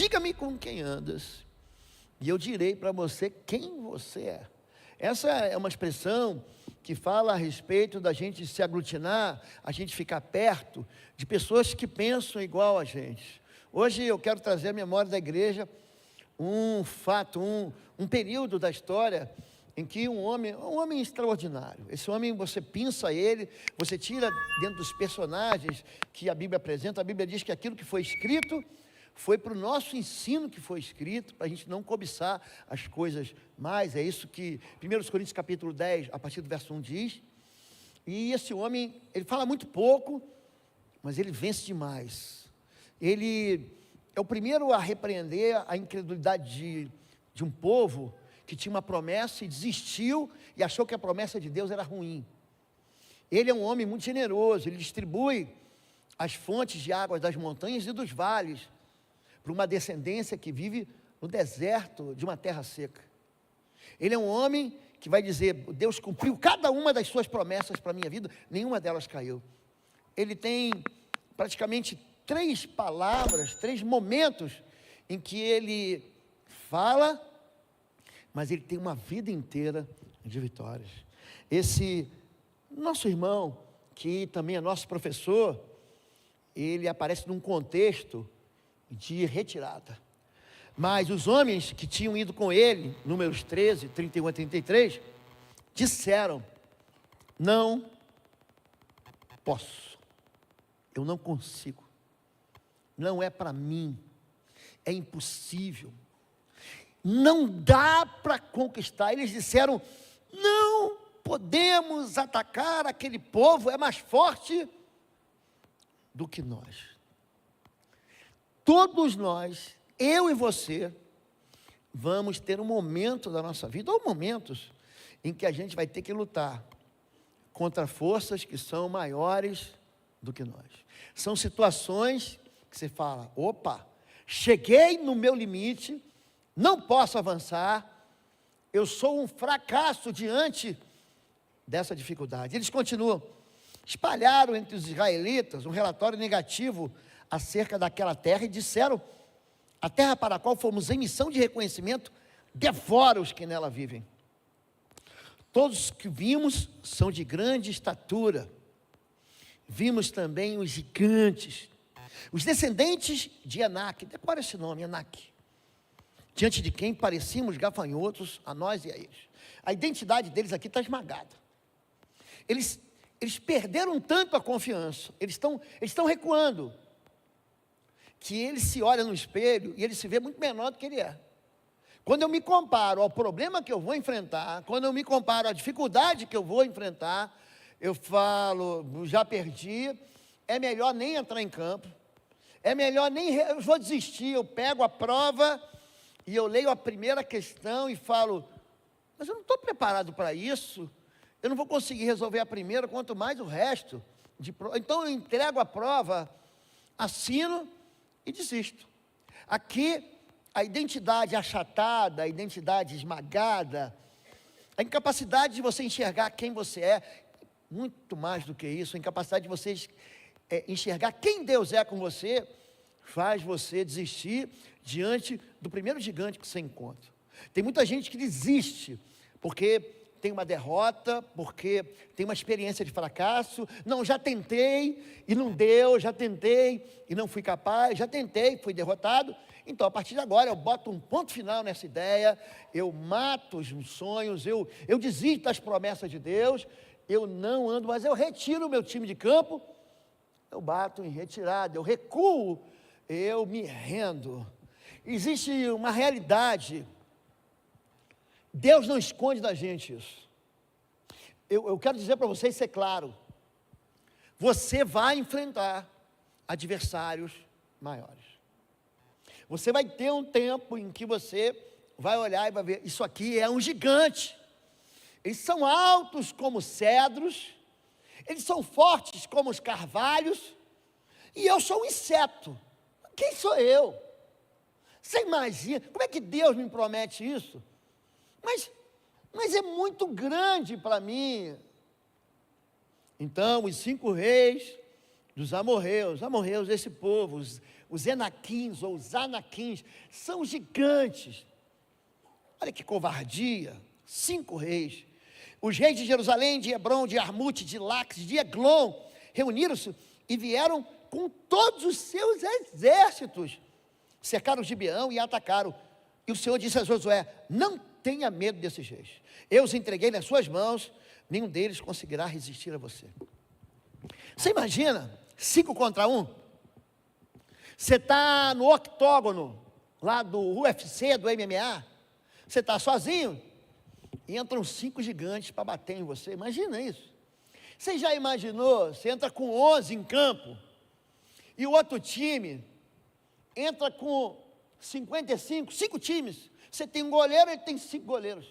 diga-me com quem andas, e eu direi para você quem você é. Essa é uma expressão que fala a respeito da gente se aglutinar, a gente ficar perto de pessoas que pensam igual a gente. Hoje eu quero trazer à memória da igreja um fato, um período da história em que um homem extraordinário. Esse homem, você pinça ele, você tira dentro dos personagens que a Bíblia apresenta. A Bíblia diz que aquilo que foi escrito foi para o nosso ensino que foi escrito, para a gente não cobiçar as coisas mais. É isso que 1 Coríntios capítulo 10, a partir do verso 1 diz. E esse homem, ele fala muito pouco, mas ele vence demais. Ele é o primeiro a repreender a incredulidade de um povo que tinha uma promessa e desistiu e achou que a promessa de Deus era ruim. Ele é um homem muito generoso, ele distribui as fontes de águas das montanhas e dos vales para uma descendência que vive no deserto de uma terra seca. Ele é um homem que vai dizer: Deus cumpriu cada uma das suas promessas para a minha vida, nenhuma delas caiu. Ele tem praticamente 3 palavras, 3 momentos em que ele fala, mas ele tem uma vida inteira de vitórias. Esse nosso irmão, que também é nosso professor, ele aparece num contexto de retirada. Mas os homens que tinham ido com ele, Números 13, 31 a 33, disseram: não posso, eu não consigo, não é para mim, é impossível, não dá para conquistar. Eles disseram: não podemos atacar aquele povo, é mais forte do que nós. Todos nós, eu e você, vamos ter um momento da nossa vida, ou momentos, em que a gente vai ter que lutar contra forças que são maiores do que nós. São situações que você fala: opa, cheguei no meu limite, não posso avançar, eu sou um fracasso diante dessa dificuldade. Eles continuam: espalharam entre os israelitas um relatório negativo acerca daquela terra e disseram: a terra para a qual fomos em missão de reconhecimento devora os que nela vivem. Todos os que vimos são de grande estatura. Vimos também os gigantes, os descendentes de Enaque. Decora esse nome, Enaque. Diante de quem parecíamos gafanhotos, a nós e a eles. A identidade deles aqui está esmagada. Eles perderam tanto a confiança, eles estão recuando, que ele se olha no espelho e ele se vê muito menor do que ele é. Quando eu me comparo ao problema que eu vou enfrentar, quando eu me comparo à dificuldade que eu vou enfrentar, eu falo: já perdi, é melhor nem entrar em campo, é melhor nem, eu vou desistir. Eu pego a prova e eu leio a primeira questão e falo: mas eu não estou preparado para isso, eu não vou conseguir resolver a primeira, quanto mais o resto. Então eu entrego a prova, assino e desisto. Aqui, a identidade achatada, a identidade esmagada, a incapacidade de você enxergar quem você é, muito mais do que isso, a incapacidade de você enxergar quem Deus é com você, faz você desistir diante do primeiro gigante que você encontra. Tem muita gente que desiste porque tem uma derrota, porque tem uma experiência de fracasso. Não, já tentei e não deu, já tentei e não fui capaz, já tentei, fui derrotado. Então, a partir de agora, eu boto um ponto final nessa ideia, eu mato os sonhos, eu desisto das promessas de Deus, eu não ando, mas eu retiro o meu time de campo, eu bato em retirada, eu recuo, eu me rendo. Existe uma realidade, Deus não esconde da gente isso. Eu quero dizer para vocês, ser claro, você vai enfrentar adversários maiores. Você vai ter um tempo em que você vai olhar e vai ver: isso aqui é um gigante. Eles são altos como cedros, eles são fortes como os carvalhos, e eu sou um inseto. Quem sou eu? Você imagina, como é que Deus me promete isso? Mas é muito grande para mim. Então, os 5 reis dos amorreus. Amorreus, esse povo, os Enaquins ou os Anaquins, são gigantes. Olha que covardia, 5 reis. Os reis de Jerusalém, de Hebrom, de Armute, de Laques, de Eglon, reuniram-se e vieram com todos os seus exércitos. Cercaram Gibeão e atacaram. E o Senhor disse a Josué: não tenha medo desses reis. Eu os entreguei nas suas mãos, nenhum deles conseguirá resistir a você. Você imagina, 5 contra 1? Você está no octógono, lá do UFC, do MMA, você está sozinho, e entram 5 gigantes para bater em você. Imagina isso. Você já imaginou, você entra com 11 em campo, e o outro time entra com 55, 5 times. Você tem um goleiro, ele tem 5 goleiros.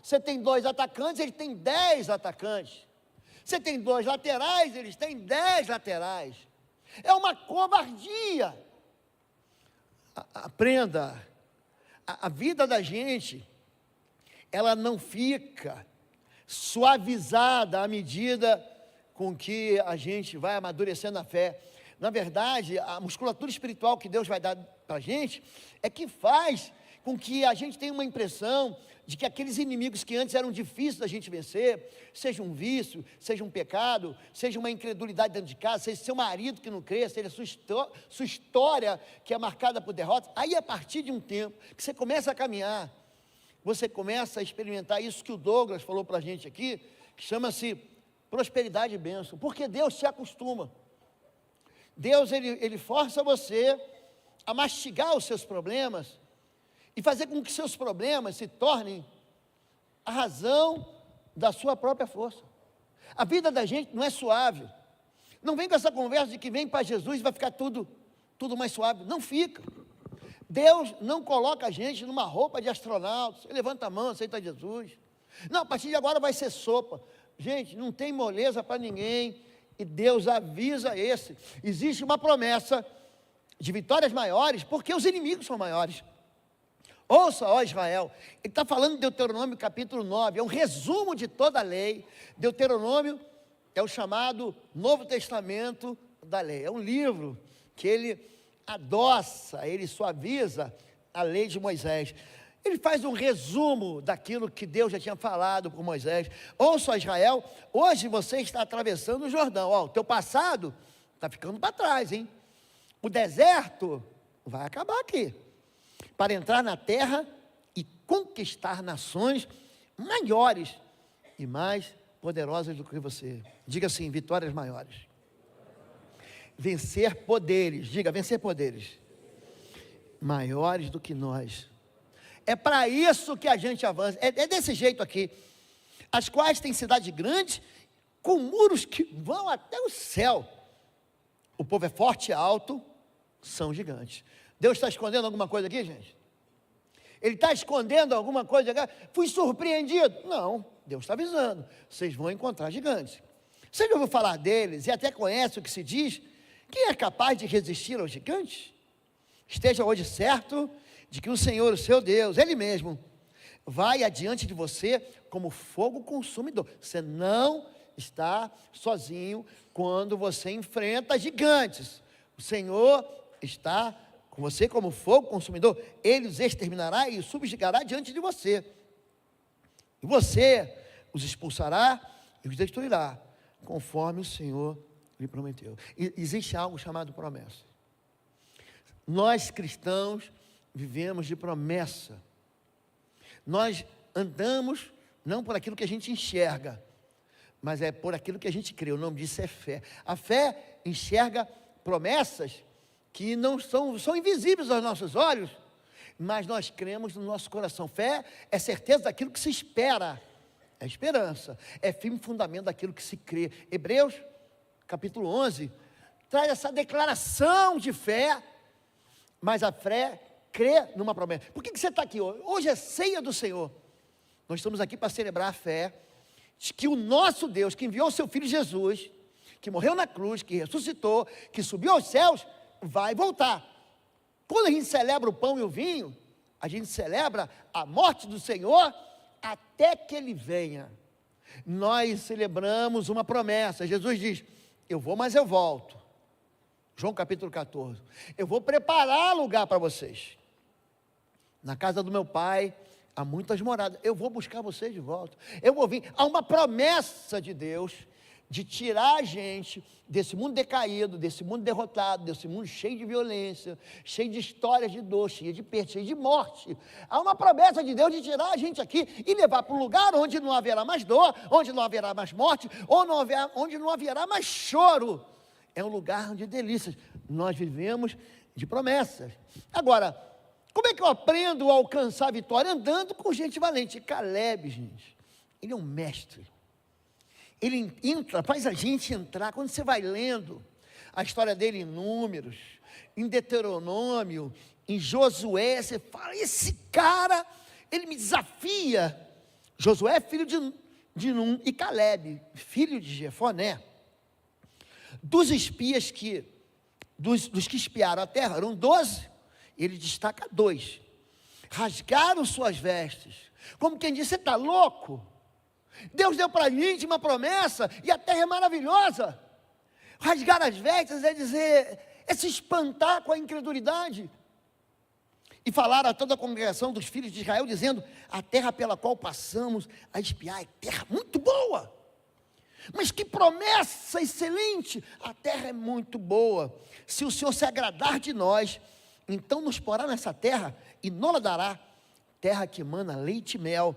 Você tem 2 atacantes, ele tem 10 atacantes. Você tem 2 laterais, eles têm 10 laterais. É uma covardia. Aprenda, a vida da gente, ela não fica suavizada à medida com que a gente vai amadurecendo na fé. Na verdade, a musculatura espiritual que Deus vai dar para a gente é que faz com que a gente tenha uma impressão de que aqueles inimigos que antes eram difíceis da gente vencer, seja um vício, seja um pecado, seja uma incredulidade dentro de casa, seja seu marido que não crê, seja sua história que é marcada por derrotas, aí a partir de um tempo que você começa a caminhar, você começa a experimentar isso que o Douglas falou para a gente aqui, que chama-se prosperidade e bênção, porque Deus se acostuma. Deus, ele força você a mastigar os seus problemas e fazer com que seus problemas se tornem a razão da sua própria força. A vida da gente não é suave. Não vem com essa conversa de que vem para Jesus e vai ficar tudo mais suave. Não fica. Deus não coloca a gente numa roupa de astronauta. Você levanta a mão, aceita Jesus. Não, a partir de agora vai ser sopa. Gente, não tem moleza para ninguém. E Deus avisa esse. Existe uma promessa de vitórias maiores, porque os inimigos são maiores. Ouça, ó Israel, ele está falando de Deuteronômio capítulo 9, é um resumo de toda a lei. Deuteronômio é o chamado Novo Testamento da lei. É um livro que ele adoça, ele suaviza a lei de Moisés. Ele faz um resumo daquilo que Deus já tinha falado por Moisés. Ouça, Israel, hoje você está atravessando o Jordão. Ó, o teu passado está ficando para trás, hein? O deserto vai acabar aqui. Para entrar na terra e conquistar nações maiores e mais poderosas do que você. Diga assim, vitórias maiores. Vencer poderes, diga, vencer poderes maiores do que nós. É para isso que a gente avança, é desse jeito aqui. As quais têm cidade grande, com muros que vão até o céu. O povo é forte e alto, são gigantes. Deus está escondendo alguma coisa aqui, gente? Ele está escondendo alguma coisa aqui? Fui surpreendido? Não, Deus está avisando. Vocês vão encontrar gigantes. Você já ouviu falar deles e até conhece o que se diz? Quem é capaz de resistir aos gigantes? Esteja hoje certo de que o Senhor, o seu Deus, Ele mesmo, vai adiante de você como fogo consumidor. Você não está sozinho quando você enfrenta gigantes. O Senhor está com você como fogo consumidor. Ele os exterminará e os subjugará diante de você. E você os expulsará e os destruirá, conforme o Senhor lhe prometeu. E existe algo chamado promessa. Nós cristãos vivemos de promessa. Nós andamos não por aquilo que a gente enxerga, mas é por aquilo que a gente crê. O nome disso é fé. A fé enxerga promessas que não são invisíveis aos nossos olhos, mas nós cremos no nosso coração. Fé é certeza daquilo que se espera, é esperança, é firme fundamento daquilo que se crê. Hebreus, capítulo 11, traz essa declaração de fé, mas a fé crê numa promessa. Por que você está aqui hoje? Hoje é ceia do Senhor. Nós estamos aqui para celebrar a fé de que o nosso Deus, que enviou o seu Filho Jesus, que morreu na cruz, que ressuscitou, que subiu aos céus, vai voltar. Quando a gente celebra o pão e o vinho, a gente celebra a morte do Senhor até que Ele venha. Nós celebramos uma promessa. Jesus diz: eu vou, mas eu volto. João capítulo 14. Eu vou preparar lugar para vocês. Na casa do meu pai há muitas moradas. Eu vou buscar vocês de volta. Eu vou vir. Há uma promessa de Deus de tirar a gente desse mundo decaído, desse mundo derrotado, desse mundo cheio de violência, cheio de histórias de dor, cheio de perda, cheio de morte. Há uma promessa de Deus de tirar a gente aqui e levar para um lugar onde não haverá mais dor, onde não haverá mais morte, onde não haverá mais choro. É um lugar de delícias. Nós vivemos de promessas. Agora, como é que eu aprendo a alcançar a vitória? Andando com gente valente. Caleb, gente, ele é um mestre. Ele entra, faz a gente entrar. Quando você vai lendo a história dele em Números, em Deuteronômio, em Josué, você fala, esse cara, ele me desafia. Josué, filho de Num, e Caleb, filho de Jefoné. Dos espias dos que espiaram a terra, eram 12, ele destaca 2. Rasgaram suas vestes, como quem disse, você está louco? Deus deu para a gente uma promessa, e a terra é maravilhosa. Rasgar as vestes é dizer, é se espantar com a incredulidade. E falaram a toda a congregação dos filhos de Israel, dizendo, a terra pela qual passamos a espiar é terra muito boa. Mas que promessa excelente, a terra é muito boa. Se o Senhor se agradar de nós, então nos porá nessa terra, e não dará, terra que emana leite e mel.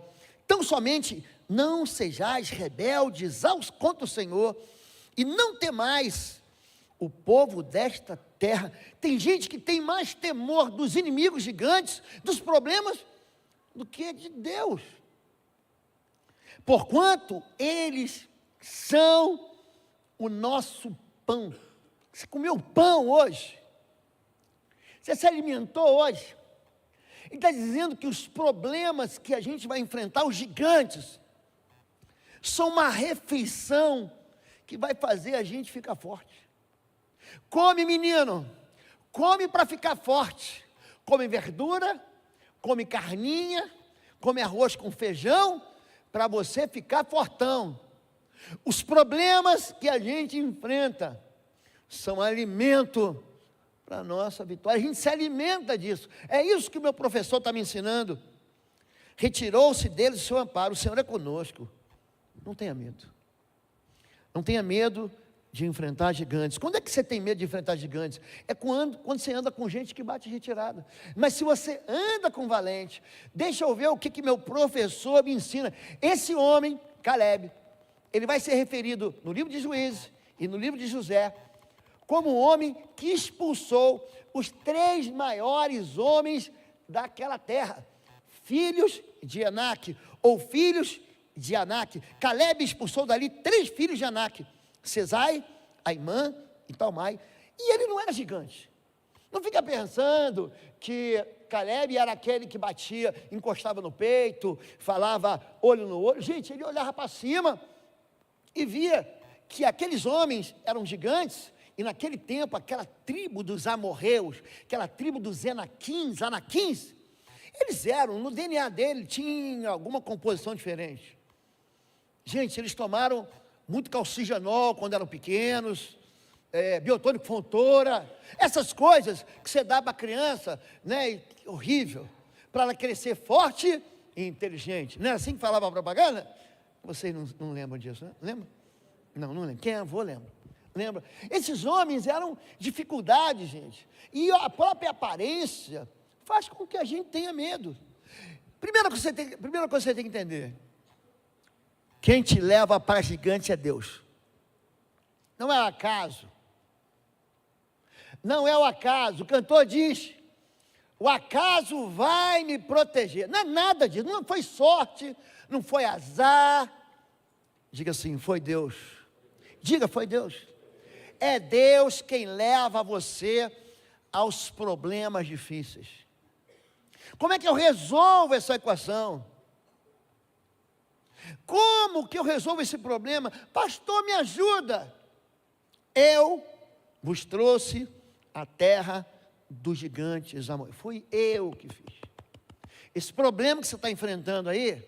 Tão somente não sejais rebeldes contra o Senhor, e não temais o povo desta terra. Tem gente que tem mais temor dos inimigos gigantes, dos problemas, do que de Deus. Porquanto eles são o nosso pão. Você comeu pão hoje? Você se alimentou hoje? Ele está dizendo que os problemas que a gente vai enfrentar, os gigantes, são uma refeição que vai fazer a gente ficar forte. Come, menino, come para ficar forte. Come verdura, come carninha, come arroz com feijão, para você ficar fortão. Os problemas que a gente enfrenta são alimento para a nossa vitória. A gente se alimenta disso. É isso que o meu professor está me ensinando. Retirou-se deles o seu amparo. O Senhor é conosco. Não tenha medo. Não tenha medo de enfrentar gigantes. Quando é que você tem medo de enfrentar gigantes? É quando você anda com gente que bate retirada. Mas se você anda com valente, deixa eu ver o que meu professor me ensina. Esse homem, Caleb, ele vai ser referido no livro de Juízes e no livro de José como um homem que expulsou os 3 maiores homens daquela terra, filhos de Anak, ou filhos de Anak. Caleb expulsou dali 3 filhos de Anak, Sesai, Aimã e Talmai, e ele não era gigante. Não fica pensando que Caleb era aquele que batia, encostava no peito, falava olho no olho. Gente, ele olhava para cima e via que aqueles homens eram gigantes, e naquele tempo, aquela tribo dos amorreus, aquela tribo dos anaquins, eles eram, no DNA dele, tinha alguma composição diferente. Gente, eles tomaram muito calcigenol quando eram pequenos, biotônico fontora, essas coisas que você dá para a criança, né, horrível, para ela crescer forte e inteligente. Não era assim que falava a propaganda? Vocês não lembram disso, né? Lembra? Não lembro. Quem é avô lembra? Lembra? Esses homens eram dificuldades, gente. E a própria aparência faz com que a gente tenha medo. Primeira coisa que você tem que entender. Quem te leva para gigante é Deus. Não é o acaso. Não é o acaso. O cantor diz, o acaso vai me proteger. Não é nada disso. Não foi sorte, não foi azar. Diga assim, foi Deus. Diga, foi Deus. É Deus quem leva você aos problemas difíceis. Como é que eu resolvo essa equação? Como que eu resolvo esse problema? Pastor, me ajuda. Eu vos trouxe a terra dos gigantes. Fui eu que fiz. Esse problema que você está enfrentando aí,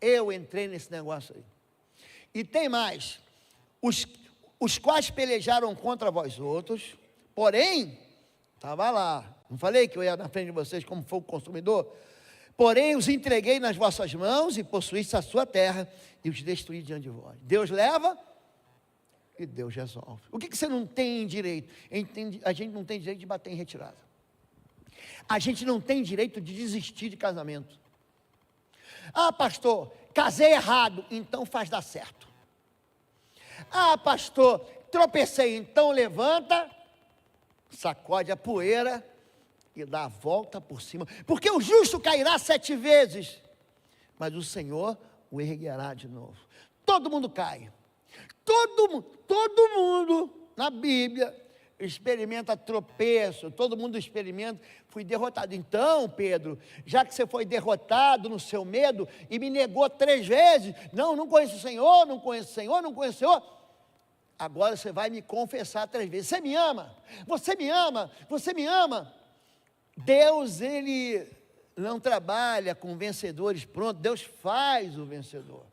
eu entrei nesse negócio aí. E tem mais. os quais pelejaram contra vós outros, porém, estava lá, não falei que eu ia na frente de vocês como fogo consumidor? Porém, os entreguei nas vossas mãos e possuíste a sua terra e os destruí diante de vós. Deus leva e Deus resolve. O que você não tem direito? A gente não tem direito de bater em retirada. A gente não tem direito de desistir de casamento. Ah, pastor, casei errado, então faz dar certo. Ah, pastor, tropecei, então levanta, sacode a poeira e dá a volta por cima. Porque o justo cairá 7 vezes, mas o Senhor o erguerá de novo. Todo mundo cai. Todo mundo na Bíblia experimenta tropeço, todo mundo experimenta, fui derrotado. Então, Pedro, já que você foi derrotado no seu medo e me negou 3 vezes, não conheço o Senhor, não conheço o Senhor, não conheço o Senhor, agora você vai me confessar 3 vezes, você me ama, você me ama, você me ama. Deus, Ele não trabalha com vencedores prontos, Deus faz o vencedor.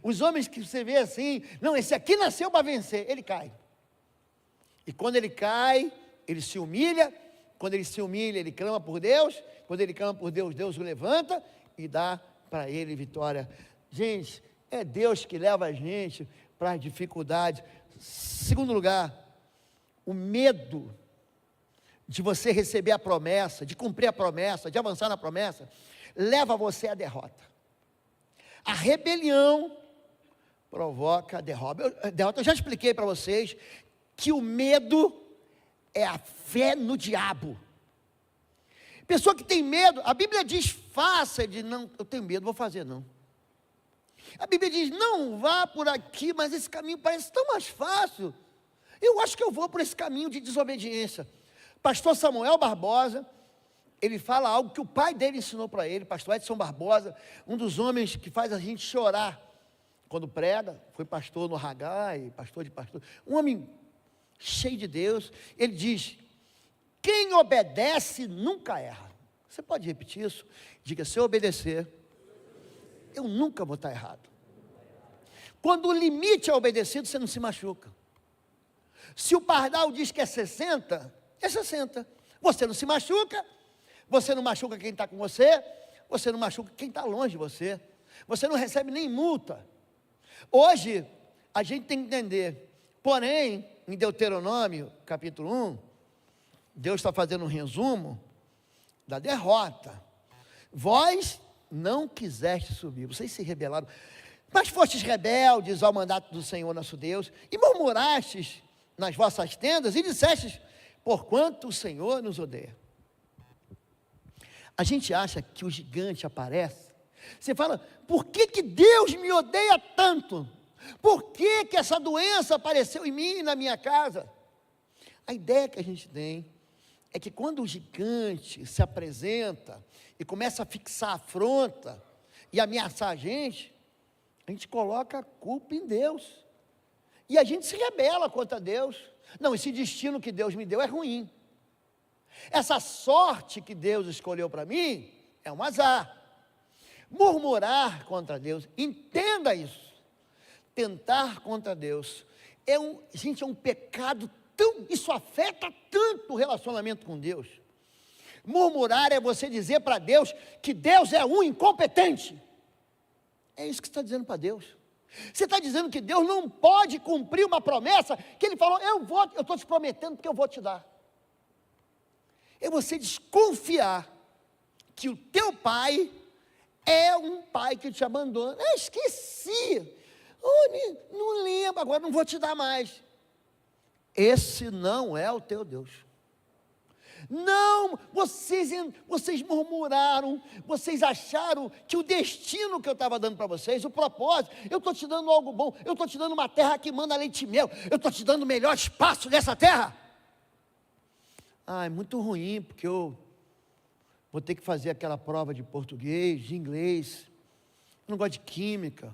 Os homens que você vê assim, não, esse aqui nasceu para vencer, ele cai. E quando ele cai, ele se humilha. Quando ele se humilha, ele clama por Deus. Quando ele clama por Deus, Deus o levanta e dá para ele vitória. Gente, é Deus que leva a gente para as dificuldades. Segundo lugar, o medo de você receber a promessa, de cumprir a promessa, de avançar na promessa, leva você à derrota. A rebelião provoca a derrota. Eu já expliquei para vocês que o medo é a fé no diabo. Pessoa que tem medo, a Bíblia diz, faça, de não, eu tenho medo, vou fazer não. A Bíblia diz, não vá por aqui, mas esse caminho parece tão mais fácil. Eu acho que eu vou por esse caminho de desobediência. Pastor Samuel Barbosa, ele fala algo que o pai dele ensinou para ele, pastor Edson Barbosa, um dos homens que faz a gente chorar quando prega, foi pastor no Haggai, pastor de pastor, um homem cheio de Deus. Ele diz, quem obedece nunca erra. Você pode repetir isso? Diga, se eu obedecer, eu nunca vou estar errado. Quando o limite é obedecido, você não se machuca. Se o pardal diz que é 60, é 60. Você não se machuca, você não machuca quem está com você, você não machuca quem está longe de você, você não recebe nem multa. Hoje, a gente tem que entender, porém, em Deuteronômio, capítulo 1, Deus está fazendo um resumo da derrota. Vós não quiseste subir, vocês se rebelaram, mas fostes rebeldes ao mandato do Senhor nosso Deus, e murmurastes nas vossas tendas, e dissestes, porquanto o Senhor nos odeia. A gente acha que o gigante aparece, você fala, por que Deus me odeia tanto? Por que essa doença apareceu em mim e na minha casa? A ideia que a gente tem é que quando o gigante se apresenta e começa a fixar a afronta e ameaçar a gente coloca a culpa em Deus. E a gente se rebela contra Deus. Não, esse destino que Deus me deu é ruim. Essa sorte que Deus escolheu para mim é um azar. Murmurar contra Deus, entenda isso. Tentar contra Deus é um pecado tão, isso afeta tanto o relacionamento com Deus. Murmurar é você dizer para Deus que Deus é um incompetente. É isso que você está dizendo para Deus. Você está dizendo que Deus não pode cumprir uma promessa que Ele falou, eu estou te prometendo porque eu vou te dar. É você desconfiar que o teu pai é um pai que te abandona. Esqueci. Não lembro, agora não vou te dar mais. Esse não é o teu Deus. Não, vocês murmuraram, vocês acharam que o destino que eu estava dando para vocês, o propósito, eu estou te dando algo bom, eu estou te dando uma terra que manda leite e mel, eu estou te dando o melhor espaço dessa terra. É muito ruim, porque eu vou ter que fazer aquela prova de português, de inglês, eu não gosto de química,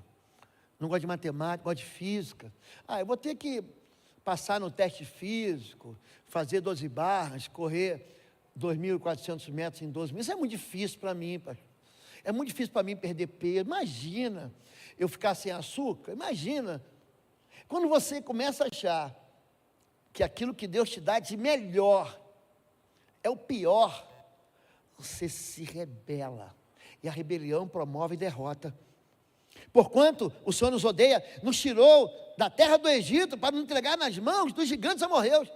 não gosto de matemática, gosto de física. Eu vou ter que passar no teste físico, fazer 12 barras, correr 2.400 metros em 12 minutos. Isso é muito difícil para mim, pastor. É muito difícil para mim perder peso. Imagina eu ficar sem açúcar, imagina. Quando você começa a achar que aquilo que Deus te dá de melhor é o pior, você se rebela. E a rebelião promove derrota. Porquanto o Senhor nos odeia, nos tirou da terra do Egito para nos entregar nas mãos dos gigantes amorreus.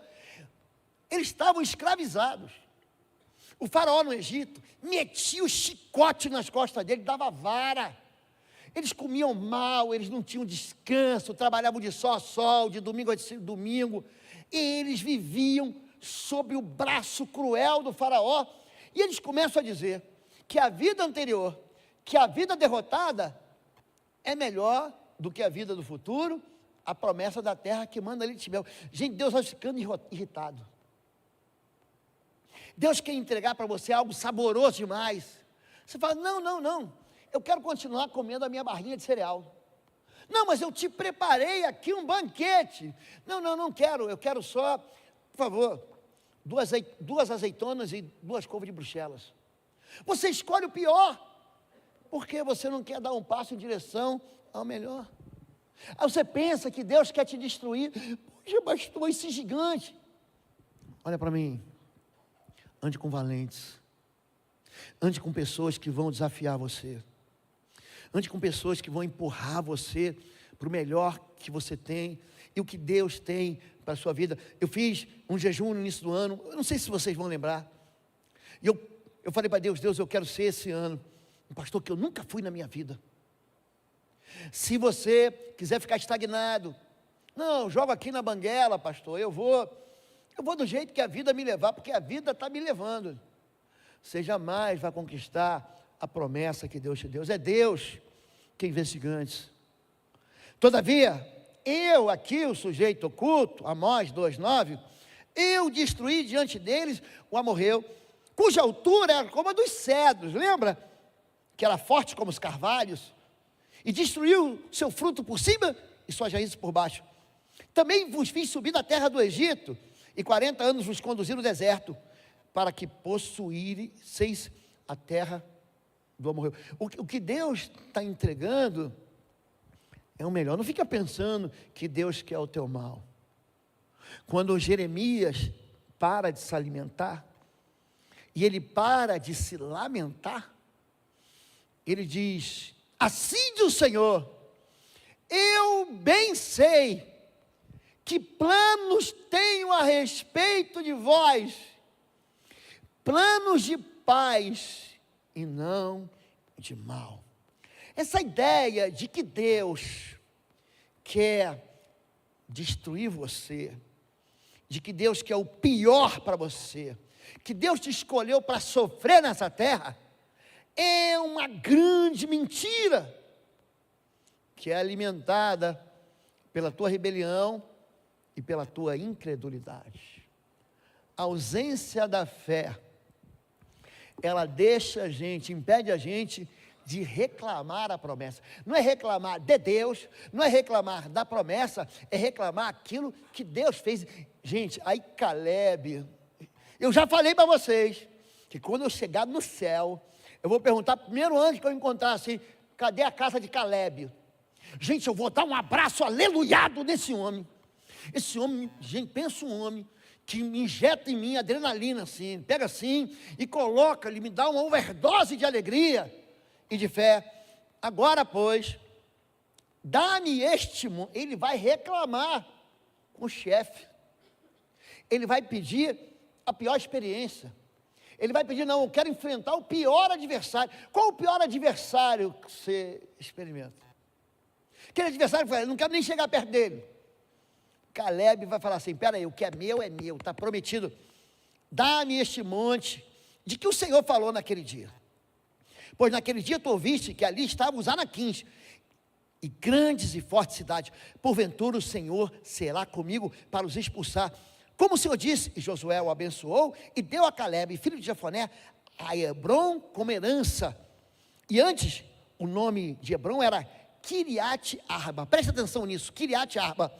Eles estavam escravizados. O faraó no Egito metia o chicote nas costas dele, dava vara. Eles comiam mal, eles não tinham descanso, trabalhavam de sol a sol, de domingo a domingo. E eles viviam sob o braço cruel do faraó. E eles começam a dizer que a vida anterior, que a vida derrotada, é melhor do que a vida do futuro, a promessa da terra que manda leite e mel. Gente, Deus vai ficando irritado. Deus quer entregar para você algo saboroso demais. Você fala, não, eu quero continuar comendo a minha barrinha de cereal. Não, mas eu te preparei aqui um banquete. Não quero, eu quero só, por favor, duas azeitonas e 2 couves de Bruxelas. Você escolhe o pior, porque você não quer dar um passo em direção ao melhor. Aí você pensa que Deus quer te destruir. Poxa, bastou esse gigante. Olha para mim, ande com valentes, ande com pessoas que vão desafiar você, ande com pessoas que vão empurrar você para o melhor que você tem e o que Deus tem para a sua vida. Eu fiz um jejum no início do ano, eu não sei se vocês vão lembrar, e eu falei para Deus, eu quero ser esse ano um pastor que eu nunca fui na minha vida. Se você quiser ficar estagnado, não, joga aqui na banguela, pastor, eu vou do jeito que a vida me levar, porque a vida está me levando. Você jamais vai conquistar a promessa que Deus te deu. É Deus quem vence gigantes. Todavia, eu aqui, o sujeito oculto, Amós 2,9, eu destruí diante deles o amorreu, cuja altura era como a dos cedros, lembra? Que era forte como os carvalhos, e destruiu seu fruto por cima e suas raízes por baixo. Também vos fiz subir da terra do Egito, e 40 anos vos conduzi no deserto, para que possuísseis a terra do amorreu. O que Deus está entregando é o melhor. Não fica pensando que Deus quer o teu mal. Quando Jeremias para de se alimentar, e ele para de se lamentar, ele diz, assim diz o Senhor, eu bem sei que planos tenho a respeito de vós, planos de paz e não de mal. Essa ideia de que Deus quer destruir você, de que Deus quer o pior para você, que Deus te escolheu para sofrer nessa terra, é uma grande mentira, que é alimentada pela tua rebelião e pela tua incredulidade. A ausência da fé, ela deixa a gente, impede a gente de reclamar a promessa. Não é reclamar de Deus, não é reclamar da promessa, é reclamar aquilo que Deus fez. Gente, aí Caleb, eu já falei para vocês, que quando eu chegar no céu, eu vou perguntar, primeiro anjo que eu encontrar assim, cadê a casa de Caleb? Gente, eu vou dar um abraço aleluiado nesse homem. Esse homem, gente, pensa um homem que me injeta em mim adrenalina assim, pega assim e coloca, ele me dá uma overdose de alegria e de fé. Agora, pois, dá-me ele vai reclamar com o chefe, ele vai pedir a pior experiência, ele vai pedir, não, eu quero enfrentar o pior adversário. Qual o pior adversário que você experimenta? Aquele adversário que fala, eu não quero nem chegar perto dele. Caleb vai falar assim, peraí, o que é meu, está prometido, dá-me este monte, de que o Senhor falou naquele dia, pois naquele dia tu ouviste que ali estavam os anaquins, e grandes e fortes cidades, porventura o Senhor será comigo para os expulsar, como o Senhor disse, e Josué o abençoou, e deu a Caleb, filho de Jefoné, a Hebrom como herança, e antes, o nome de Hebrom era Kiriat Arba, presta atenção nisso, Kiriat Arba,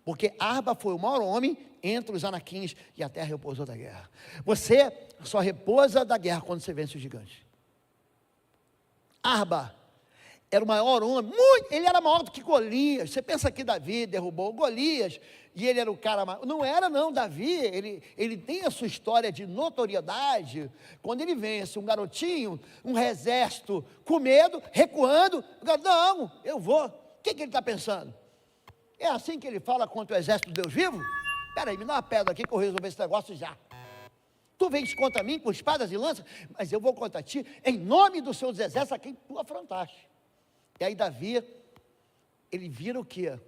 porque Arba foi o maior homem entre os anaquins, e a terra repousou da guerra. Você só repousa da guerra quando você vence o gigante. Arba era o maior homem, ele era maior do que Golias. Você pensa que Davi derrubou Golias, e ele era o cara maior. Não era não, Davi, ele tem a sua história de notoriedade, quando ele vence um garotinho, um exército com medo, recuando, não, eu vou. O que ele está pensando? É assim que ele fala contra o exército de Deus vivo? Espera aí, me dá uma pedra aqui que eu resolver esse negócio já. Tu vens contra mim com espadas e lanças, mas eu vou contra ti, em nome dos seus exércitos a quem tu afrontaste. E aí Davi, ele vira o quê?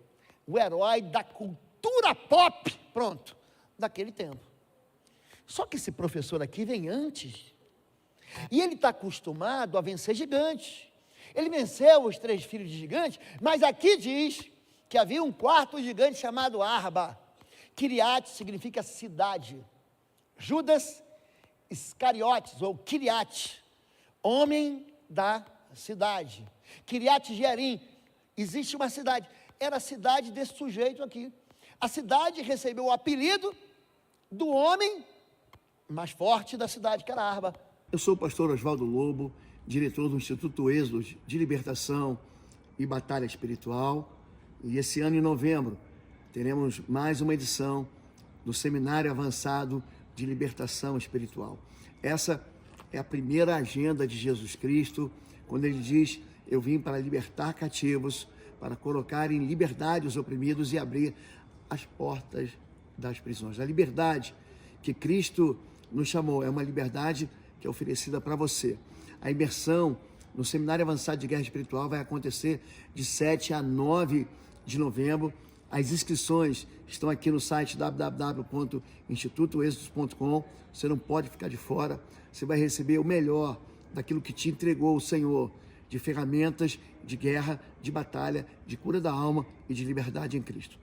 O herói da cultura pop, pronto, daquele tempo. Só que esse professor aqui vem antes, e ele está acostumado a vencer gigantes. Ele venceu os 3 filhos de gigantes, mas aqui diz que havia um quarto gigante chamado Arba. Kiriate significa cidade. Judas Iscariotes, ou Kiriate, homem da cidade. Kiriate Jearim, existe uma cidade, era a cidade desse sujeito aqui. A cidade recebeu o apelido do homem mais forte da cidade, que era Arba. Eu sou o pastor Oswaldo Lobo, diretor do Instituto Êxodos de Libertação e Batalha Espiritual. E esse ano, em novembro, teremos mais uma edição do Seminário Avançado de Libertação Espiritual. Essa é a primeira agenda de Jesus Cristo, quando ele diz: eu vim para libertar cativos, para colocar em liberdade os oprimidos e abrir as portas das prisões. A liberdade que Cristo nos chamou é uma liberdade que é oferecida para você. A imersão no Seminário Avançado de Guerra Espiritual vai acontecer de 7 a 9 de novembro. As inscrições estão aqui no site www.institutoexodos.com. Você não pode ficar de fora. Você vai receber o melhor daquilo que te entregou o Senhor, de ferramentas de guerra, de batalha, de cura da alma e de liberdade em Cristo.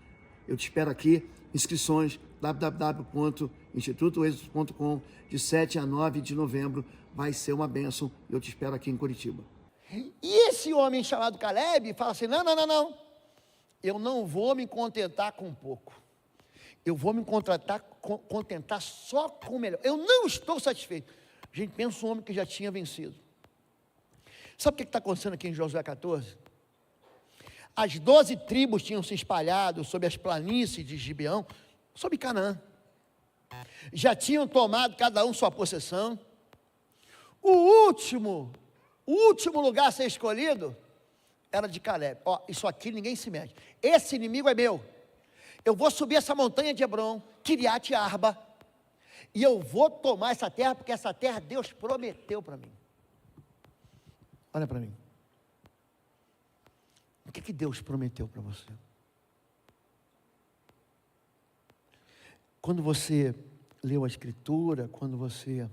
Eu te espero aqui. Inscrições www.institutoexodos.com, de 7 a 9 de novembro. Vai ser uma bênção. Eu te espero aqui em Curitiba. E esse homem chamado Caleb fala assim: não. Eu não vou me contentar com pouco. Eu vou me contentar só com o melhor. Eu não estou satisfeito. A gente pensa um homem que já tinha vencido. Sabe o que está acontecendo aqui em Josué 14? As 12 tribos tinham se espalhado sobre as planícies de Gibeão, sobre Canaã. Já tinham tomado cada um sua possessão. O último lugar a ser escolhido era de Caleb. Isso aqui ninguém se mete. Esse inimigo é meu. Eu vou subir essa montanha de Hebron, Kiriate Arba, e eu vou tomar essa terra, porque essa terra Deus prometeu para mim. Olha para mim. O que Deus prometeu para você? Quando você leu a Escritura, quando você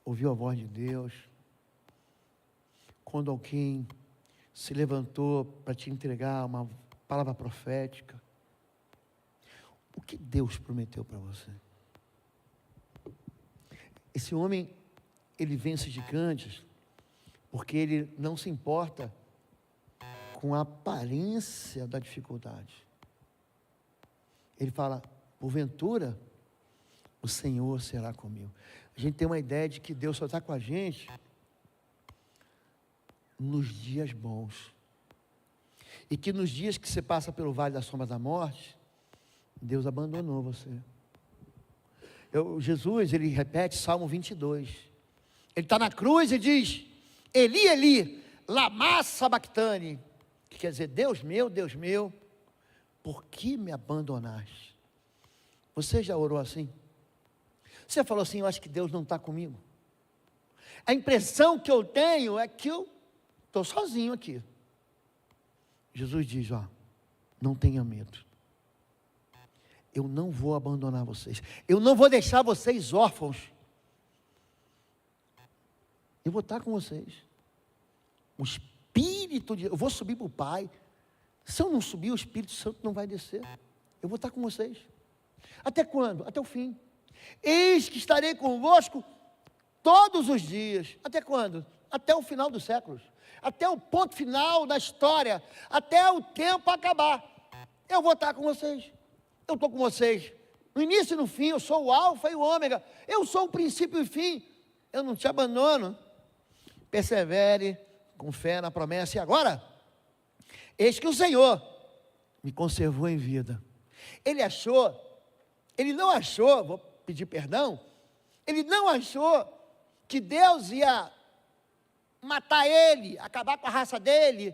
ouviu a voz de Deus, quando alguém se levantou para te entregar uma palavra profética, o que Deus prometeu para você? Esse homem, ele vence gigantes, porque ele não se importa com a aparência da dificuldade. Ele fala: porventura, o Senhor será comigo. A gente tem uma ideia de que Deus só está com a gente nos dias bons. E que nos dias que você passa pelo vale da sombra da morte, Deus abandonou você. Jesus, ele repete Salmo 22. Ele está na cruz e diz: Eli, Eli, lama sabachthani. Que quer dizer: Deus meu, por que me abandonaste? Você já orou assim? Você falou assim: eu acho que Deus não está comigo. A impressão que eu tenho é que eu estou sozinho aqui. Jesus diz: não tenha medo. Eu não vou abandonar vocês. Eu não vou deixar vocês órfãos. Eu vou estar com vocês. O Espírito de... Eu vou subir para o Pai. Se eu não subir, o Espírito Santo não vai descer. Eu vou estar com vocês. Até quando? Até o fim. Eis que estarei convosco todos os dias. Até quando? Até o final dos séculos. Até o ponto final da história. Até o tempo acabar. Eu vou estar com vocês. Eu estou com vocês. No início e no fim, eu sou o alfa e o ômega. Eu sou o princípio e o fim. Eu não te abandono. Persevere, com fé na promessa. E agora, eis que o Senhor me conservou em vida. Ele não achou, vou pedir perdão, ele não achou que Deus ia matar ele, acabar com a raça dele,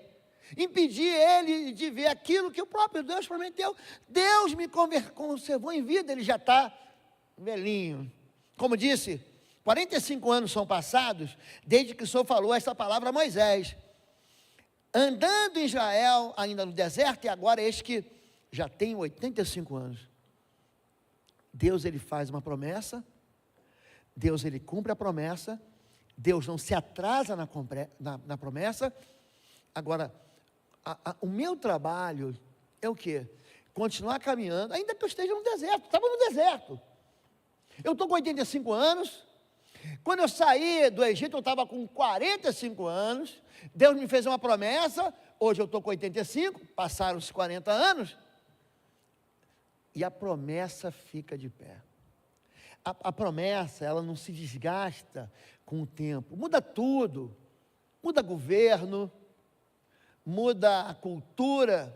impedir ele de ver aquilo que o próprio Deus prometeu. Deus me conservou em vida, ele já está velhinho. Como disse, 45 anos são passados, desde que o Senhor falou essa palavra a Moisés, andando em Israel, ainda no deserto, e agora eis que já tem 85 anos. Deus, ele faz uma promessa, Deus, ele cumpre a promessa, Deus não se atrasa na promessa. Agora, o meu trabalho é o quê? Continuar caminhando, ainda que eu esteja no deserto. Estava no deserto. Eu estou com 85 anos. Quando eu saí do Egito, eu estava com 45 anos. Deus me fez uma promessa. Hoje eu estou com 85, passaram-se 40 anos. E a promessa fica de pé. A promessa, ela não se desgasta com o tempo. Muda tudo. Muda governo, muda a cultura,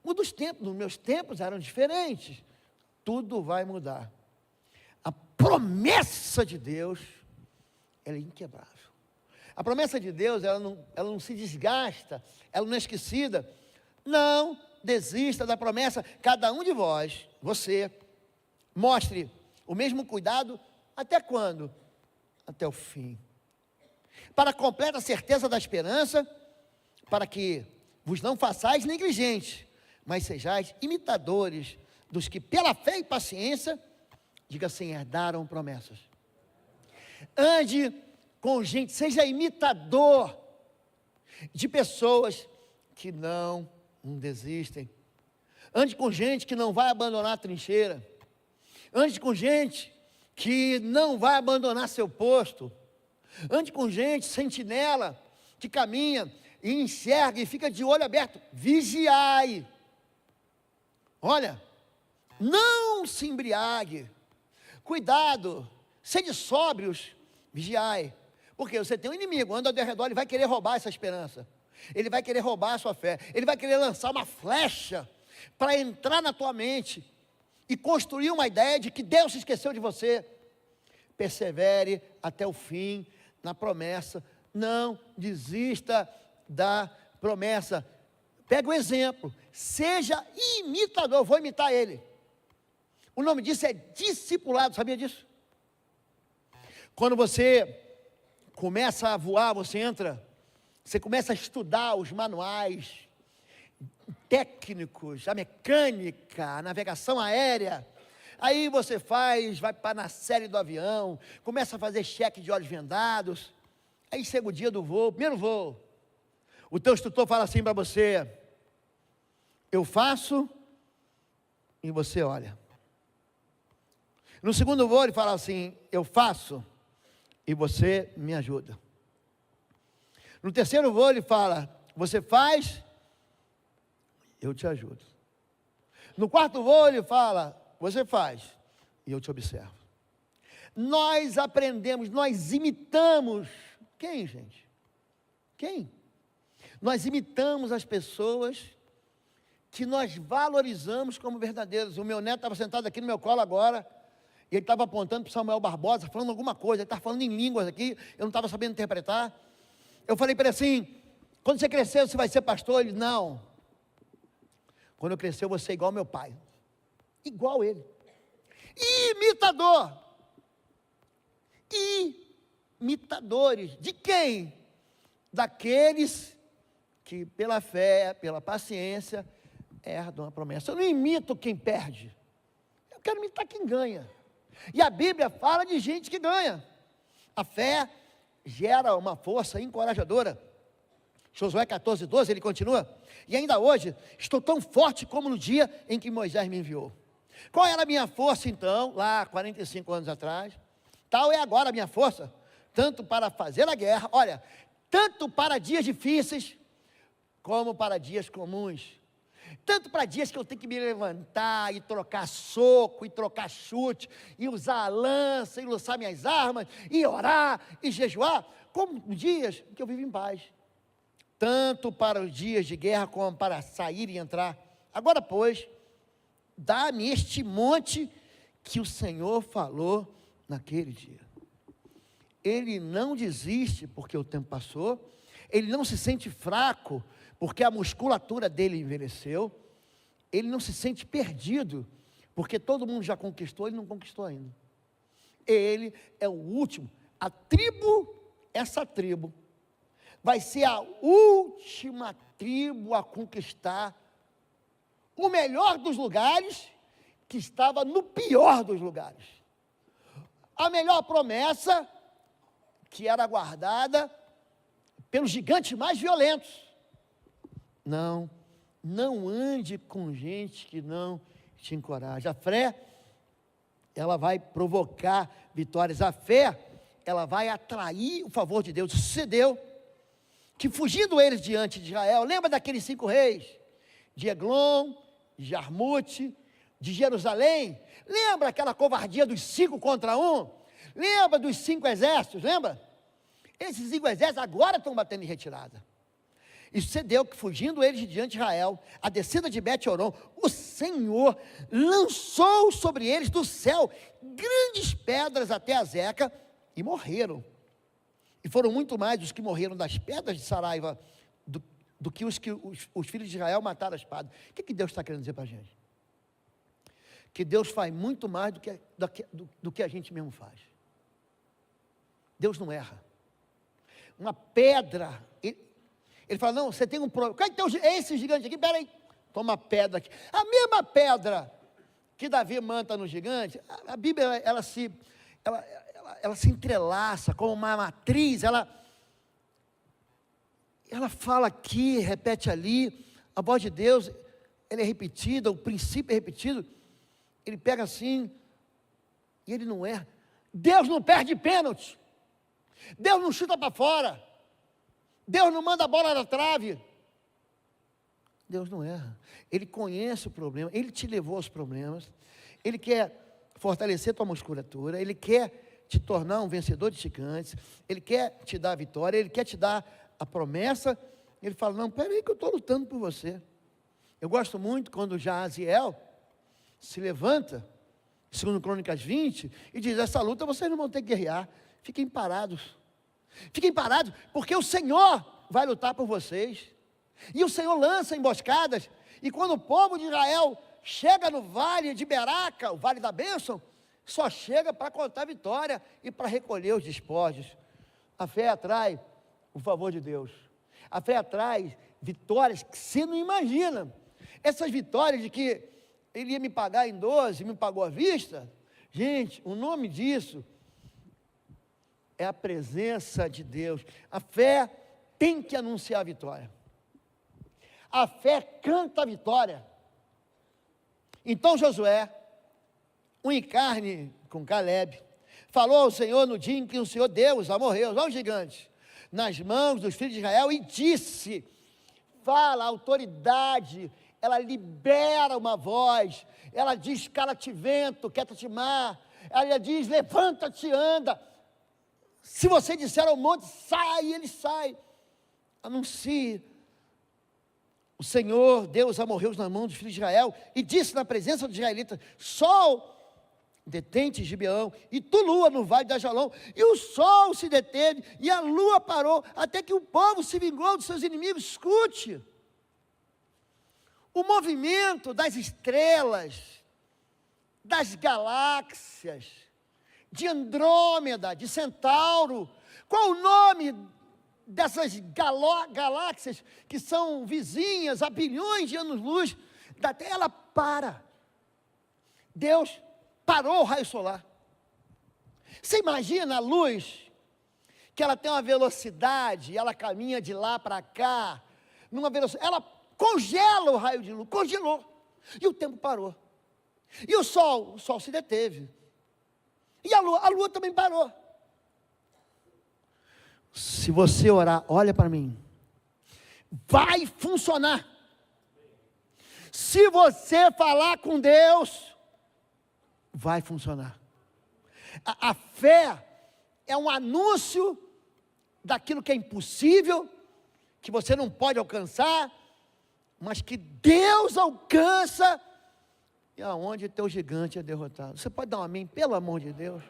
muda os tempos. Os meus tempos eram diferentes. Tudo vai mudar. A promessa de Deus, ela é inquebrável. A promessa de Deus, ela não se desgasta, ela não é esquecida. Não desista da promessa. Cada um de vós, você, mostre o mesmo cuidado até quando? Até o fim. Para a completa certeza da esperança, para que vos não façais negligentes, mas sejais imitadores dos que pela fé e paciência, diga assim, herdaram promessas. Ande com gente, seja imitador de pessoas que não desistem. Ande com gente que não vai abandonar a trincheira. Ande com gente que não vai abandonar seu posto. Ande com gente, sentinela, que caminha e enxerga e fica de olho aberto. Vigiai. Olha, não se embriague. Cuidado, sede sóbrios, vigiai. Porque você tem um inimigo, anda ao redor, ele vai querer roubar essa esperança. Ele vai querer roubar a sua fé. Ele vai querer lançar uma flecha para entrar na tua mente e construir uma ideia de que Deus se esqueceu de você. Persevere até o fim na promessa. Não desista da promessa. Pega o exemplo. Seja imitador. Eu vou imitar ele. O nome disso é discipulado. Sabia disso? Quando você começa a voar, você começa a estudar os manuais técnicos, a mecânica, a navegação aérea. Aí você vai para na série do avião, começa a fazer cheque de olhos vendados. Aí chega o dia do voo, primeiro voo. O teu instrutor fala assim para você: eu faço, e você olha. No segundo voo ele fala assim: eu faço, e você me ajuda. No terceiro voo ele fala: você faz, eu te ajudo. No quarto voo ele fala: você faz, e eu te observo. Nós aprendemos, nós imitamos. Quem, gente? Quem? Nós imitamos as pessoas que nós valorizamos como verdadeiras. O meu neto estava sentado aqui no meu colo agora, e ele estava apontando para o Samuel Barbosa, falando alguma coisa, ele estava falando em línguas aqui, eu não estava sabendo interpretar. Eu falei para ele assim: quando você crescer, você vai ser pastor? Ele: não. Quando eu crescer, eu vou ser igual ao meu pai. Igual ele. Imitador. Imitadores. De quem? Daqueles que pela fé, pela paciência, herdam a promessa. Eu não imito quem perde. Eu quero imitar quem ganha. E a Bíblia fala de gente que ganha. A fé gera uma força encorajadora. Josué 14:12, ele continua: e ainda hoje, estou tão forte como no dia em que Moisés me enviou. Qual era a minha força então, lá 45 anos atrás? Tal é agora a minha força, tanto para fazer a guerra, olha, tanto para dias difíceis, como para dias comuns. Tanto para dias que eu tenho que me levantar e trocar soco, e trocar chute, e usar a lança, e lançar minhas armas, e orar, e jejuar, como dias que eu vivo em paz. tanto para os dias de guerra como para sair e entrar. Agora, pois, dá-me este monte que o Senhor falou naquele dia. Ele não desiste porque o tempo passou, ele não se sente fraco porque a musculatura dele envelheceu, ele não se sente perdido porque todo mundo já conquistou, ele não conquistou ainda. Ele é o último. Essa tribo, vai ser a última tribo a conquistar o melhor dos lugares, que estava no pior dos lugares. A melhor promessa, que era guardada pelos gigantes mais violentos. Não ande com gente que não te encoraja. A fé, ela vai provocar vitórias. A fé, ela vai atrair o favor de Deus. Sucedeu que, fugindo eles diante de Israel, lembra daqueles 5 reis? De Eglon, de Jarmute, de Jerusalém? Lembra aquela covardia dos 5 contra 1? Lembra dos 5 exércitos? Lembra? Esses 5 exércitos agora estão batendo em retirada. E sucedeu que, fugindo eles de diante de Israel, a descida de Bet-Horon, o Senhor lançou sobre eles do céu grandes pedras até a Zeca, e morreram. E foram muito mais os que morreram das pedras de Saraiva do que os filhos de Israel mataram a espada. O que Deus está querendo dizer para a gente? Que Deus faz muito mais do que a gente mesmo faz. Deus não erra. Uma pedra, ele fala, não, você tem um problema. É esse gigante aqui, peraí, toma a pedra aqui. A mesma pedra que Davi manta no gigante, a Bíblia, ela se entrelaça como uma matriz, ela fala aqui, repete ali, a voz de Deus, ela é repetida, o princípio é repetido, ele pega assim, e ele não erra. Deus não perde pênalti, Deus não chuta para fora, Deus não manda a bola na trave, Deus não erra, Ele conhece o problema, Ele te levou aos problemas, Ele quer fortalecer tua musculatura, Ele quer te tornar um vencedor de gigantes, Ele quer te dar a vitória, Ele quer te dar a promessa. Ele fala, não, peraí que eu estou lutando por você. Eu gosto muito quando Jaziel se levanta, segundo Crônicas 20, e diz, essa luta vocês não vão ter que guerrear, fiquem parados, porque o Senhor vai lutar por vocês, e o Senhor lança emboscadas, e quando o povo de Israel chega no vale de Beraca, o vale da bênção, só chega para contar a vitória e para recolher os despojos. A fé atrai o favor de Deus, a fé atrai vitórias que você não imagina. Essas vitórias de que Ele ia me pagar em 12, me pagou à vista, gente, o nome disso é a presença de Deus. A fé tem que anunciar a vitória, a fé canta a vitória. Então Josué, um em carne com Caleb, falou ao Senhor no dia em que o Senhor deu os amorreus, aos gigantes, nas mãos dos filhos de Israel, e disse, fala, a autoridade, ela libera uma voz, ela diz, cala-te vento, quieta-te mar, ela diz, levanta-te, anda, se você disser ao monte, sai, ele sai, anuncie. O Senhor deu os amorreus na mão dos filhos de Israel, e disse na presença dos israelitas, sol, detente em Gibeão, e tu lua no vale de Ajalon, e o sol se deteve, e a lua parou, até que o povo se vingou dos seus inimigos. Escute, o movimento das estrelas, das galáxias, de Andrômeda, de Centauro, qual o nome dessas galáxias, que são vizinhas a bilhões de anos-luz da Terra? Ela para, Deus parou o raio solar. Você imagina a luz, que ela tem uma velocidade, ela caminha de lá para cá, numa velocidade, ela congela o raio de luz, congelou, e o tempo parou, e o sol se deteve, e a lua também parou. Se você orar, olha para mim, vai funcionar. Se você falar com Deus, vai funcionar. A fé é um anúncio daquilo que é impossível, que você não pode alcançar, mas que Deus alcança, e aonde teu gigante é derrotado. Você pode dar um amém, pelo amor de Deus?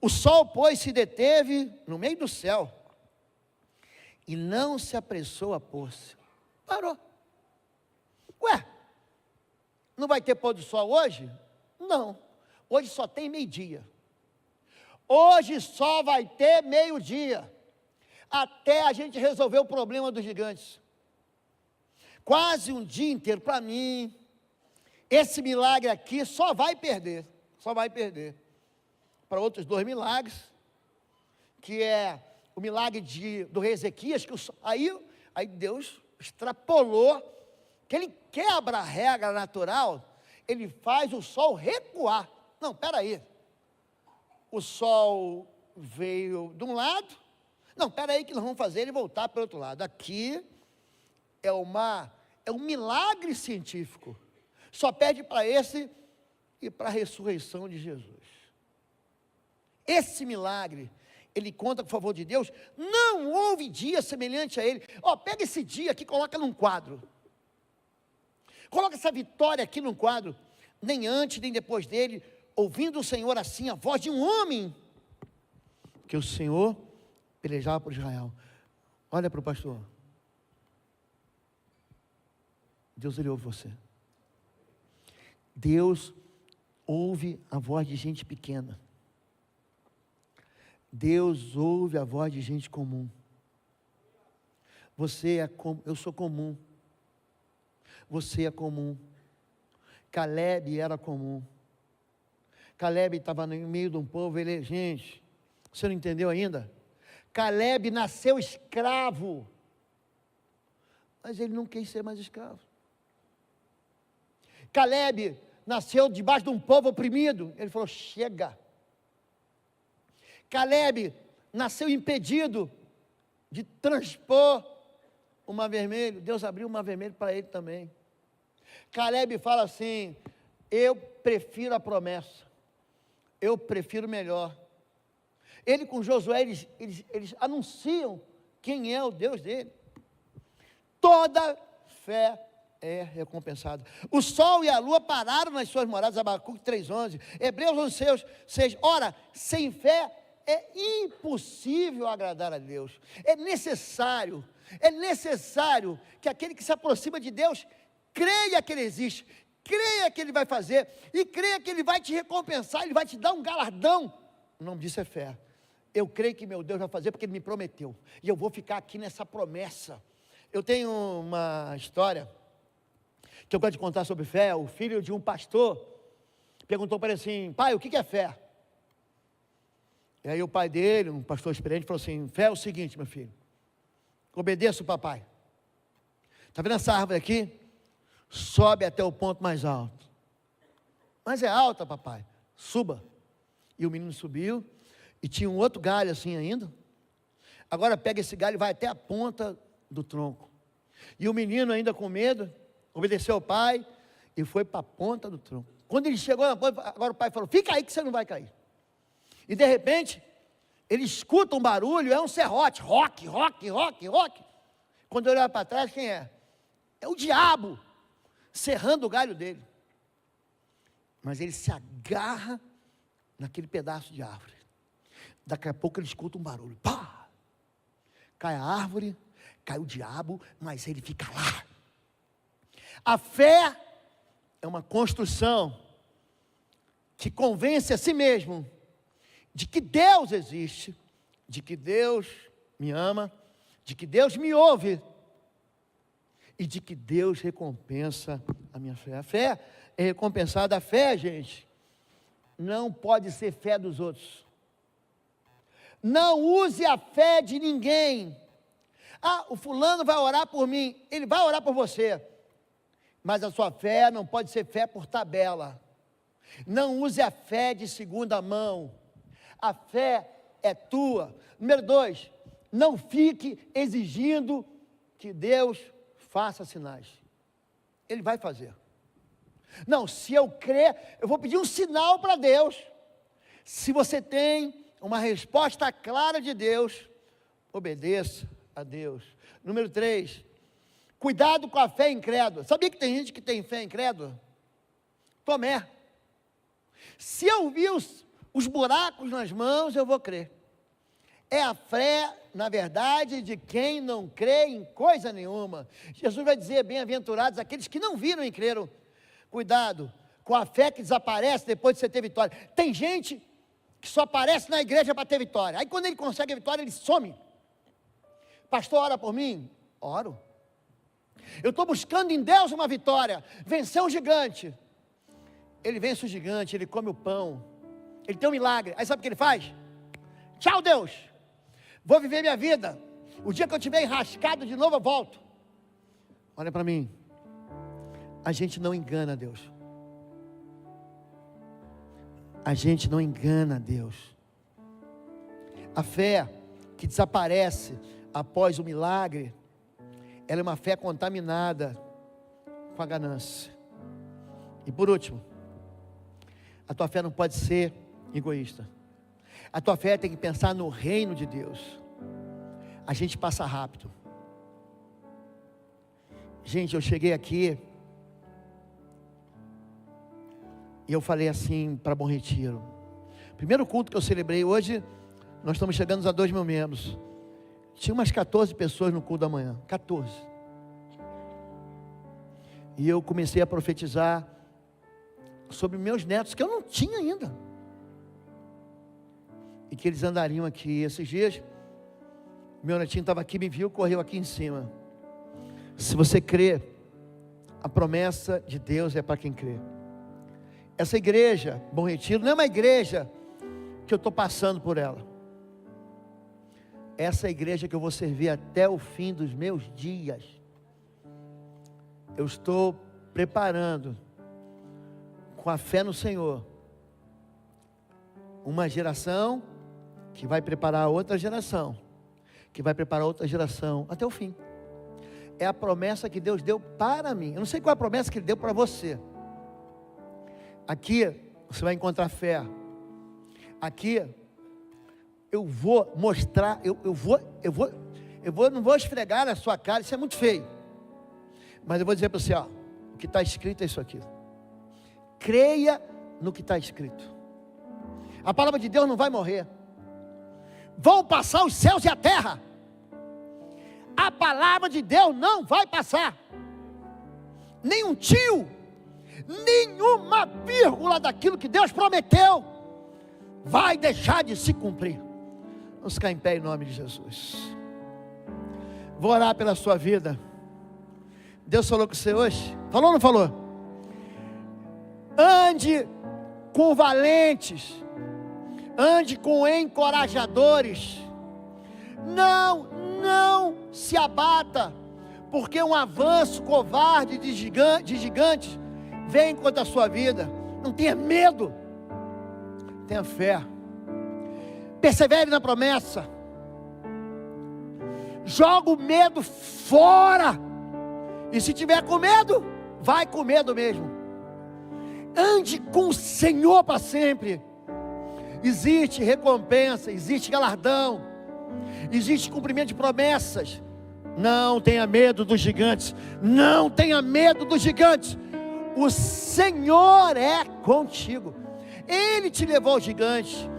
O sol, pois, se deteve no meio do céu, e não se apressou a pôr-se. Parou. Ué, não vai ter pôr do sol hoje? Não, hoje só tem meio-dia. Hoje só vai ter meio-dia, até a gente resolver o problema dos gigantes. Quase um dia inteiro. Para mim, esse milagre aqui só vai perder. Para outros 2 milagres, que é o milagre do rei Ezequias, que aí Deus extrapolou, que ele quebra a regra natural, ele faz o sol recuar. Não, espera aí. O sol veio de um lado, não, espera aí que nós vamos fazer ele voltar para o outro lado. Aqui é um milagre científico, só pede para esse e para a ressurreição de Jesus. Esse milagre, ele conta com o favor de Deus, não houve dia semelhante a ele. Pega esse dia aqui e coloca num quadro, coloca essa vitória aqui num quadro, nem antes nem depois dele, ouvindo o Senhor assim, a voz de um homem, que o Senhor pelejava por Israel. Olha para o pastor. Deus, ele ouve você. Deus ouve a voz de gente pequena. Deus ouve a voz de gente comum. Eu sou comum. Você é comum. Caleb era comum. Caleb estava no meio de um povo, gente, você não entendeu ainda? Caleb nasceu escravo, mas ele não quis ser mais escravo. Caleb nasceu debaixo de um povo oprimido, ele falou, chega. Caleb nasceu impedido de transpor o Mar Vermelho, Deus abriu o Mar Vermelho para ele também. Caleb fala assim, eu prefiro a promessa, eu prefiro melhor. Ele com Josué, eles anunciam quem é o Deus dele. Toda fé é recompensada. O sol e a lua pararam nas suas moradas, Abacuque 3,11, Hebreus 11,6. Ora, sem fé é impossível agradar a Deus. É necessário que aquele que se aproxima de Deus, creia que Ele existe, creia que Ele vai fazer, e creia que Ele vai te recompensar, Ele vai te dar um galardão. O nome disso é fé. Eu creio que meu Deus vai fazer porque Ele me prometeu, e eu vou ficar aqui nessa promessa. Eu tenho uma história que eu gosto de contar sobre fé. O filho de um pastor perguntou para ele assim, pai, o que é fé? E aí o pai dele, um pastor experiente, falou assim, fé é o seguinte, meu filho, obedeça o papai. Está vendo essa árvore aqui? Sobe até o ponto mais alto. Mas é alta, papai, suba. E o menino subiu, e tinha um outro galho assim ainda. Agora pega esse galho e vai até a ponta do tronco. E o menino ainda com medo, obedeceu ao pai, e foi para a ponta do tronco. Quando ele chegou na ponta, agora o pai falou, fica aí que você não vai cair. E de repente, ele escuta um barulho, é um serrote, roque. Quando ele olha para trás, quem é? É o diabo, serrando o galho dele. Mas ele se agarra naquele pedaço de árvore. Daqui a pouco ele escuta um barulho, pá! Cai a árvore, cai o diabo, mas ele fica lá. A fé é uma construção que convence a si mesmo de que Deus existe, de que Deus me ama, de que Deus me ouve e de que Deus recompensa a minha fé. A fé é recompensada. A fé, gente, não pode ser fé dos outros. Não use a fé de ninguém. O fulano vai orar por mim, ele vai orar por você, mas a sua fé não pode ser fé por tabela. Não use a fé de segunda mão. A fé é tua. Número 2, não fique exigindo que Deus faça sinais. Ele vai fazer. Não, se eu crer, eu vou pedir um sinal para Deus. Se você tem uma resposta clara de Deus, obedeça a Deus. Número 3, cuidado com a fé incrédula. Sabia que tem gente que tem fé incrédula? Tomé. Se eu vi os buracos nas mãos, eu vou crer. É a fé, na verdade, de quem não crê em coisa nenhuma. Jesus vai dizer, bem-aventurados aqueles que não viram e creram. Cuidado com a fé que desaparece depois de você ter vitória. Tem gente que só aparece na igreja para ter vitória. Aí quando ele consegue a vitória, ele some. Pastor, ora por mim? Oro. Eu estou buscando em Deus uma vitória. Vencer um gigante. Ele vence o gigante, ele come o pão. Ele tem um milagre. Aí sabe o que ele faz? Tchau, Deus. Vou viver minha vida. O dia que eu estiver enrascado de novo, eu volto. Olha para mim. A gente não engana Deus. A gente não engana Deus. A fé que desaparece após o milagre, ela é uma fé contaminada com a ganância. E por último, a tua fé não pode ser egoísta. A tua fé tem que pensar no reino de Deus. A gente passa rápido. Gente, eu cheguei aqui e eu falei assim para Bom Retiro. Primeiro culto que eu celebrei hoje, nós estamos chegando a 2.000 membros. Tinha umas 14 pessoas no culto da manhã. 14. E eu comecei a profetizar sobre meus netos, que eu não tinha ainda. E que eles andariam aqui. Esses dias, meu netinho estava aqui, me viu, correu aqui em cima. Se você crê, a promessa de Deus é para quem crê. Essa igreja, Bom Retiro, não é uma igreja que eu estou passando por ela. Essa é a igreja que eu vou servir até o fim dos meus dias. Eu estou preparando, com a fé no Senhor, uma geração que vai preparar outra geração, que vai preparar outra geração até o fim. É a promessa que Deus deu para mim. Eu não sei qual é a promessa que Ele deu para você. Aqui você vai encontrar fé. Aqui eu vou mostrar, não vou esfregar na sua cara, isso é muito feio. Mas eu vou dizer para você, ó, o que está escrito é isso aqui. Creia no que está escrito. A palavra de Deus não vai morrer. Vão passar os céus e a terra. A palavra de Deus não vai passar. Nem um tio, nenhuma vírgula daquilo que Deus prometeu vai deixar de se cumprir. Vamos ficar em pé em nome de Jesus. Vou orar pela sua vida. Deus falou com você hoje? Falou ou não falou? Ande com valentes, ande com encorajadores. Não se abata, porque um avanço covarde de gigantes vem contra a sua vida. Não tenha medo, tenha fé, persevere na promessa, joga o medo fora, e se tiver com medo, vai com medo mesmo. Ande com o Senhor para sempre. Existe recompensa, existe galardão, existe cumprimento de promessas. Não tenha medo dos gigantes, não tenha medo dos gigantes. O Senhor é contigo. Ele te levou ao gigante,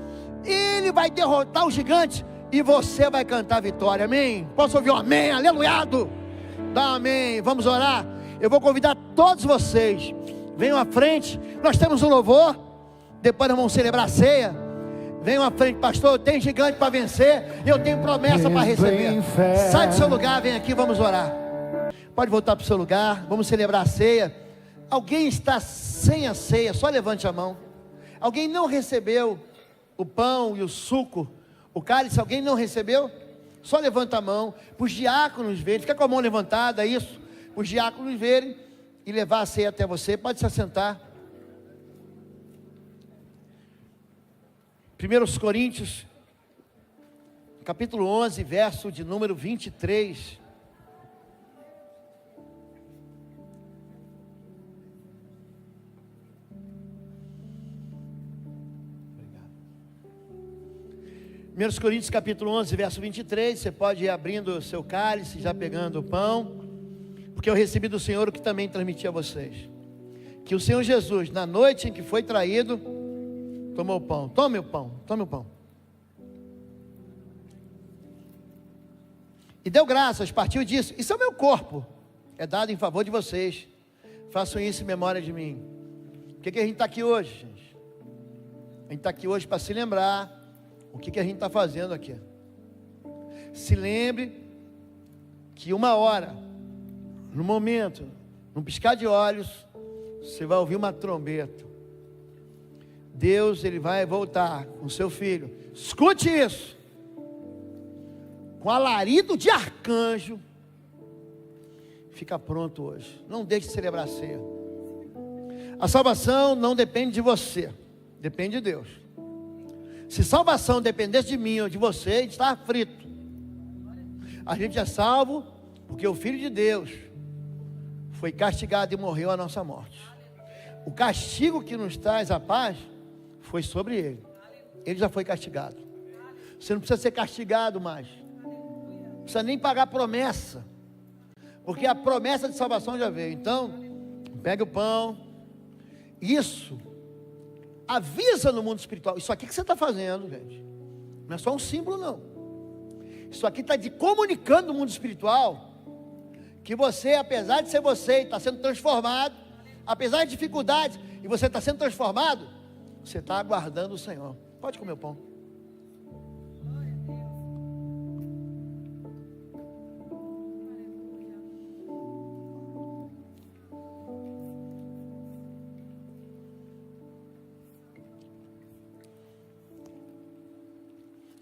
Ele vai derrotar o gigante, e você vai cantar a vitória, amém? Posso ouvir um amém, aleluiado? Dá um amém, vamos orar. Eu vou convidar todos vocês, venham à frente, nós temos um louvor, depois nós vamos celebrar a ceia. Venham à frente, pastor, eu tenho gigante para vencer, eu tenho promessa para receber. Sai do seu lugar, vem aqui, vamos orar. Pode voltar para o seu lugar, vamos celebrar a ceia. Alguém está sem a ceia, só levante a mão. Alguém não recebeu o pão e o suco, o cálice, alguém não recebeu? Só levanta a mão, para os diáconos verem, fica com a mão levantada, isso, para os diáconos verem e levar a ceia até você. Pode se assentar. 1 Coríntios, capítulo 11, verso de número 23. 1 Coríntios capítulo 11, verso 23, você pode ir abrindo o seu cálice, já pegando o pão, porque eu recebi do Senhor o que também transmiti a vocês, que o Senhor Jesus, na noite em que foi traído, tomou o pão. Tome o pão, tome o pão. E deu graças, partiu disso. Isso é o meu corpo, é dado em favor de vocês. Façam isso em memória de mim. Por que a gente está aqui hoje, gente? A gente está aqui hoje para se lembrar o que a gente está fazendo aqui. Se lembre que uma hora, no momento, num piscar de olhos, você vai ouvir uma trombeta. Deus, Ele vai voltar com seu filho. Escute isso. Com alarido de arcanjo. Fica pronto hoje. Não deixe de celebrar a ceia. A salvação não depende de você, depende de Deus. Se salvação dependesse de mim ou de você, a gente está frito. A gente é salvo porque o Filho de Deus foi castigado e morreu a nossa morte. O castigo que nos traz a paz foi sobre Ele. Ele já foi castigado. Você não precisa ser castigado mais. Não precisa nem pagar promessa, porque a promessa de salvação já veio. Então, pega o pão. Isso avisa no mundo espiritual. Isso aqui que você está fazendo, gente, não é só um símbolo, não. Isso aqui está comunicando no mundo espiritual que você, apesar de ser você, está sendo transformado, apesar de dificuldades, e você está sendo transformado, você está aguardando o Senhor. Pode comer o pão.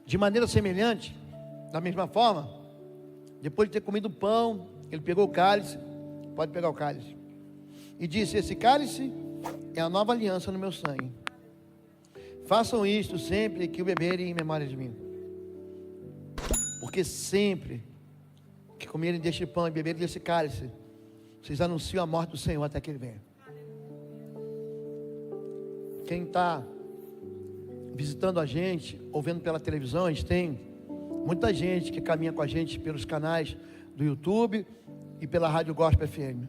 De maneira semelhante, da mesma forma, depois de ter comido o pão, ele pegou o cálice, pode pegar o cálice, e disse: esse cálice é a nova aliança no meu sangue. Façam isto sempre que o beberem em memória de mim. Porque sempre que comerem deste pão e beberem desse cálice, vocês anunciam a morte do Senhor até que Ele venha. Quem está visitando a gente, ou vendo pela televisão, a gente tem muita gente que caminha com a gente pelos canais do YouTube e pela Rádio Gospel FM.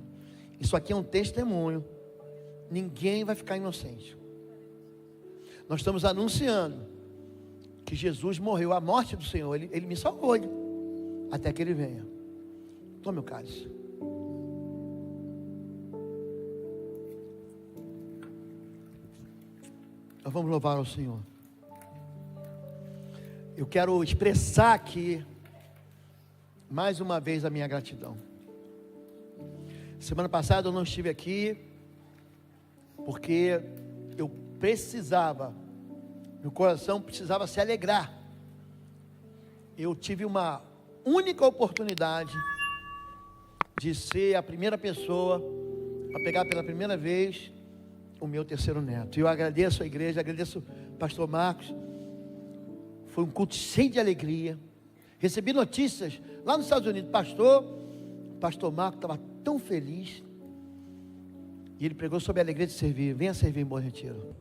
Isso aqui é um testemunho. Ninguém vai ficar inocente. Nós estamos anunciando que Jesus morreu, a morte do Senhor, Ele me salvou, até que Ele venha. Tome o cálice. Nós vamos louvar ao Senhor. Eu quero expressar aqui, mais uma vez, a minha gratidão. Semana passada eu não estive aqui, porque eu precisava, meu coração precisava se alegrar. Eu tive uma única oportunidade de ser a primeira pessoa a pegar pela primeira vez o meu terceiro neto. E eu agradeço a igreja, agradeço o pastor Marcos. Foi um culto cheio de alegria. Recebi notícias lá nos Estados Unidos. Pastor Marcos estava tão feliz. E ele pregou sobre a alegria de servir. Venha servir em Bom Retiro.